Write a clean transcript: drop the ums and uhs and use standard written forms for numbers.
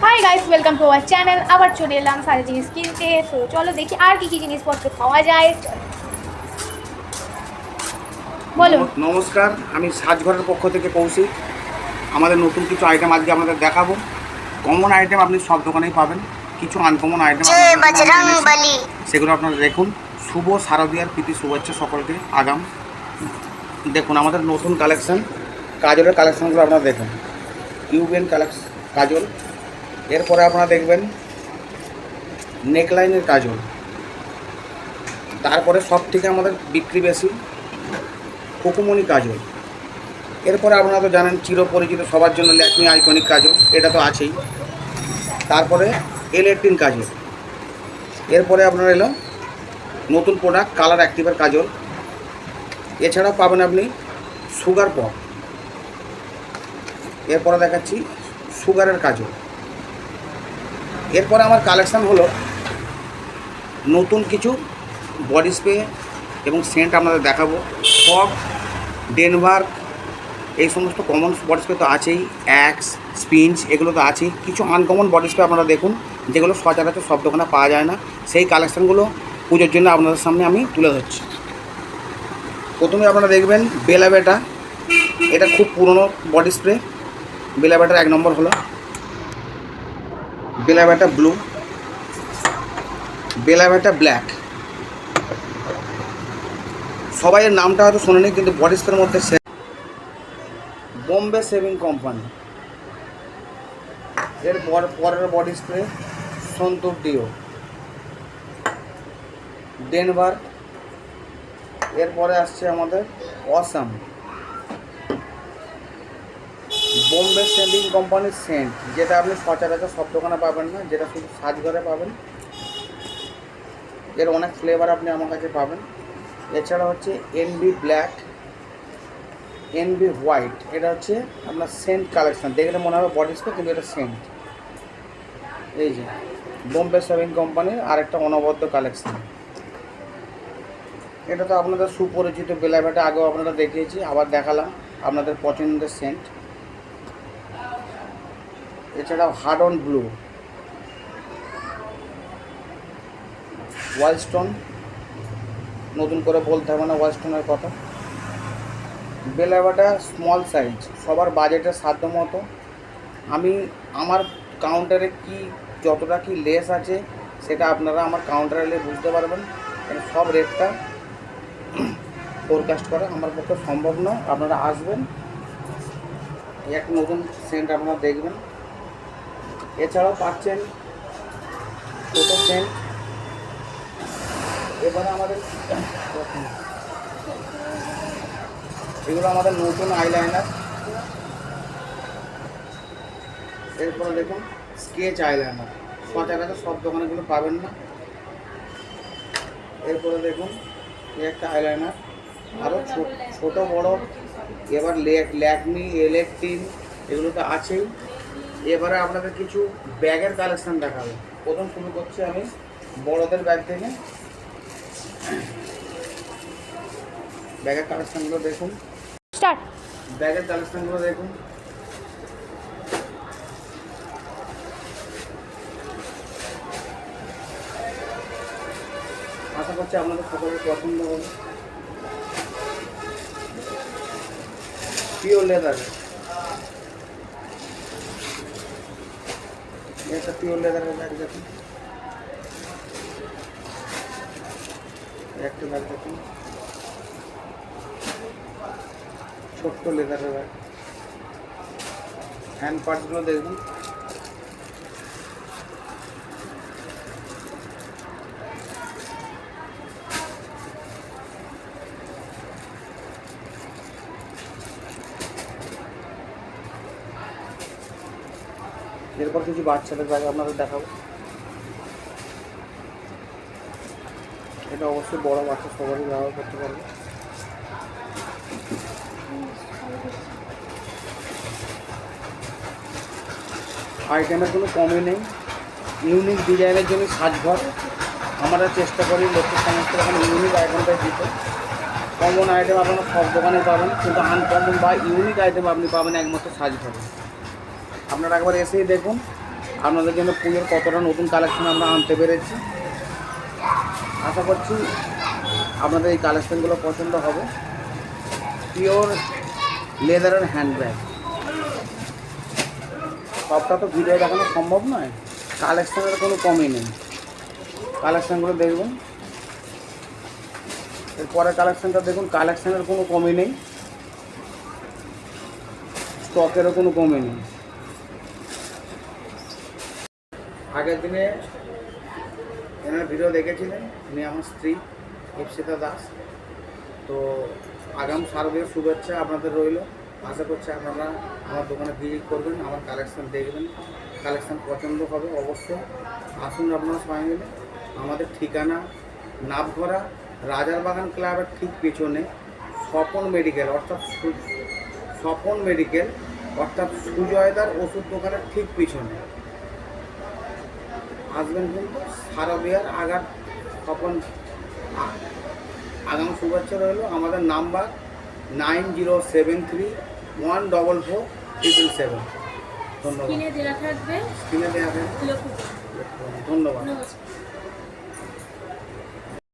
Hi guys, welcome to our channel. আবার চলে এলাম সারা জিনিস কিনতে। তো চলো দেখি আর কি কি জিনিসপত্র পাওয়া যায়। বলুন। নমস্কার, আমি সাজঘরের পক্ষ থেকে কৌশিক। আমাদের নতুন কিছু আইটেম আজকে আপনাদের দেখাবো। কমন আইটেম আপনি সব দোকানেই পাবেন, কিছু আনকমন আইটেম সেগুলো আপনারা দেখুন। শুভ শারদীয়ার প্রীতি শুভেচ্ছা সকলকে আগাম। দেখুন আমাদের নতুন কালেকশান, কাজলের কালেকশানগুলো আপনারা দেখুন। ইউবিএন কাজল, এরপরে আপনারা দেখবেন নেকলাইনের কাজল। তারপরে সব থেকে আমাদের বিক্রি বেশি কুকুমনি কাজল। এরপরে আপনারা তো জানেন চিরপরিচিত সবার জন্য ল্যাকমি আইকনিক কাজল, এটা তো আছেই। তারপরে L18 কাজল। এরপরে আপনার এলো নতুন প্রোডাক্ট কালার অ্যাক্টিভের কাজল। এছাড়াও পাবেন আপনি সুগার পপ। এরপরে দেখাচ্ছি সুগারের কাজল। এরপরে আমার কালেকশান হলো নতুন কিছু বডি স্প্রে এবং সেন্ট আপনাদের দেখাবো। ফগ, ডেনমার্ক, এই সমস্ত কমন বডি স্প্রে তো আছেই। অ্যাক্স, স্পিঞ্চ, এগুলো তো আছেই। কিছু আনকমন বডি স্প্রে আপনারা দেখুন, যেগুলো সচরাচর সব দোকানে পাওয়া যায় না। সেই কালেকশানগুলো পুজোর জন্য আপনাদের সামনে আমি তুলে ধরছি। প্রথমে আপনারা দেখবেন বেলাবেটা। এটা খুব পুরনো বডি স্প্রে। বেলাবেটার 1 নম্বর হলো বেলাবেটা ব্লু, বেলাবেটা ব্ল্যাক। সবাই এর নামটা হয়তো শোনেনি, কিন্তু বডি স্প্রের মধ্যে বোম্বে শেভিং কোম্পানি। এর পরের body spray santoor deo, Denmark. এরপরে আসছে আমাদের অসাম, বোম্বে শেভিং কোম্পানির সেন্ট, যেটা আপনি সচরাচর সব দোকানে পাবেন না, যেটা শুধু সাজঘরে পাবেন। এর অনেক ফ্লেভার আপনি আমার কাছে পাবেন। এছাড়া হচ্ছে এনবি ব্ল্যাক, এনবি হোয়াইট। এটা হচ্ছে আপনার সেন্ট কালেকশন। দেখলে মনে হবে বডি স্প্রে, কিন্তু এটা সেন্ট। এই যে বোম্বে শেভিং কোম্পানির আরেকটা অনবদ্য কালেকশন। এটা তো আপনাদের সুপরিচিত বেলাবেটা, আগেও আপনারা দেখিয়েছি, আবার দেখালাম আপনাদের পছন্দের সেন্ট। এছাড়াও হার্ড অন ব্লু, ওয়াইল্ডস্টোন, নতুন করে বলতে হবে না ওয়াইল্ডস্টোনের কথা। বেলাবেটা স্মল সাইজ, সবার বাজেটের সাধ্য মতো। আমি আমার কাউন্টারে কি যতটা কি লেস আছে সেটা আপনারা আমার কাউন্টারে এলে বুঝতে পারবেন। সব রেটটা ফোরকাস্ট করা আমার পক্ষে সম্ভব নয়। আপনারা আসবেন, একটা নতুন সেন্ট আপনারা দেখবেন। এছাড়াও পাচ্ছেন ছোটো সেন্ট। এবারে আমাদের এগুলো আমাদের নতুন আইলাইনার। এরপরে দেখুন স্কেচ আইলাইনার, সচরাচর সব দোকানেগুলো পাবেন না। এরপরে দেখুন এই একটা আইলাইনার, আরও ছোটো বড়। এবার ল্যাকমি, L18, এগুলো তো আছেই। এবারে আপনাদের কিছু ব্যাগের কালেকশান দেখাবো। প্রথম শুরু করছি আমি বড়দের ব্যাগ থেকে। ব্যাগের কালেকশানগুলো দেখুন, স্টার্ট। ব্যাগের কালেকশানগুলো দেখুন। আশা করছি আপনাদের সকলের পছন্দ হবে। পিওর লেদার, একটা পিওর লেদারের ব্যাগ দেখুন। একটা ব্যাগ দেখুন, ছোট্ট লেদারের ব্যাগ। হ্যান্ড পার্টসগুলো দেখুন। এরপর কিছু বাচ্চাদের ব্যাগ আপনাদের দেখাবো। এটা অবশ্যই বড় বাচ্চা সবারই ব্যবহার করতে পারবে। আইটেমের কোনো কমই নেই। ইউনিক ডিজাইনের জন্য সাজঘর আমরা চেষ্টা করি লোকের সমস্ত রকম ইউনিক আইটেমটাই দিতে। কমন আইটেম আপনারা সব দোকানে পাবেন, কিন্তু আনকমন বা ইউনিক আইটেম আপনি পাবেন একমাত্র সাজঘরে। আপনারা একবার এসেই দেখুন। আপনাদের জন্য পুজোর কতটা নতুন কালেকশন আমরা আনতে পেরেছি। আশা করছি আপনাদের এই কালেকশনগুলো পছন্দ হবে। পিওর লেদারের হ্যান্ডব্যাগ, সবটা তো ভিডিও দেখানো সম্ভব নয়, কালেকশনের কোনো কমই নেই। কালেকশানগুলো দেখবেন, এরপরে কালেকশানটা দেখুন, কালেকশানের কোনো কমই নেই, স্টকেরও কোনো কমই নেই। আগের দিনে এনার ভিডিও দেখেছিলেন, উনি আমার স্ত্রী ইপসিতা দাস। তো আগাম শারদীয় শুভেচ্ছা আপনাদের রইল। আশা করছি আপনারা আমার দোকানে ভিজিট করবেন, আমার কালেকশান দেখবেন, কালেকশান পছন্দ হবে অবশ্যই। আসুন আপনারা সবাই মিলে। আমাদের ঠিকানা নাভগড়া রাজার বাগান ক্লাবের ঠিক পেছনে স্বপন মেডিকেল অর্থাৎ সুজয়দার ওষুধ দোকানের ঠিক পিছনে আসবেন। কিন্তু শারদীয়ার আগাম শুভেচ্ছা রইল। আমাদের নাম্বার 9073144777। ধন্যবাদ। স্ক্রিনে দেওয়া থাকবে। ধন্যবাদ। নমস্কার।